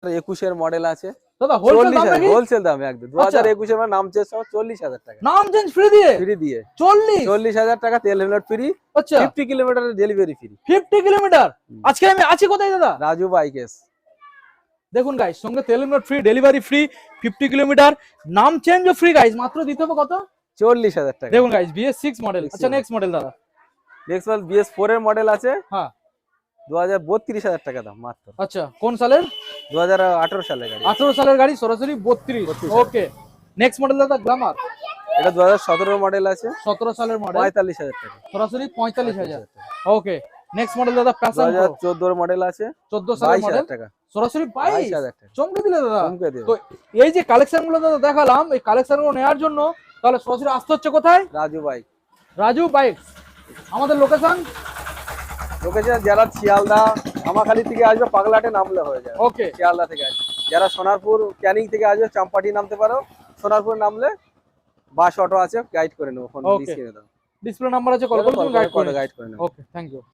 21 model আছে। দাদা wholesale দাম নাকি? হোলসেল দাম একদম 2021 এর নাম চেঞ্জ সব 40,000 টাকা। নাম চেঞ্জ ফ্রি দিয়ে? ফ্রি দিয়ে 40,000 টাকা তেল হেলমেট ফ্রি। আচ্ছা 50 কিলোমিটারের ডেলিভারি ফ্রি। 50 কিলোমিটার। আজকে আমি আছি কোথায় দাদা? রাজু বাইকেস। দেখুন গাইস, সঙ্গে তেল helmet free, delivery free, 50 kilometre, নাম চেঞ্জও ফ্রি গাইস। মাত্র দিতে হবে কত? 40,000 টাকা। দেখুন গাইস BS6 মডেল। আচ্ছা নেক্সট মডেল দাদা। নেক্সট মডেল BS4 এর মডেল আছে। হ্যাঁ 32,000 টাকা দাম মাত্র। আচ্ছা কোন সালের? 2018 সালের গাড়ি। 18 সালের গাড়ি, সরাসরি 32। ওকে নেক্সট মডেল দাদা গ্ল্যামার। এটা 2017 মডেল আছে। 17 সালের মডেল, 45,000 টাকা। সরাসরি 45,000। ওকে নেক্সট মডেল দাদা প্যাশন প্রো। 2014 মডেল আছে। 14 সালের মডেল, 22,000 টাকা। সরাসরি 22,000 টাকা। চমকে দিলে দাদা। চমকে দিল। তো এই যে কালেকশন গুলো দাদা দেখালাম, এই কালেকশন গুলো নেওয়ার জন্য তাহলে সরাসরি আসতে হচ্ছে কোথায়? রাজু বাইক। রাজু বাইক। আমাদের লোকেশন যারা শিয়ালদা আমাখালি থেকে আসবে পাগলাটে নামলে হয়ে যাবে। ওকে শিয়ালদা থেকে আসবে। যারা সোনারপুর ক্যানিং থেকে আসবে চাম্পাটি নামতে পারো। সোনারপুর নামলে বাস অটো আছে, গাইড করে নেবো। ফোন ডিসপ্লে নাম্বার আছে, কল করে গাইড করে নেবো। Okay thank you.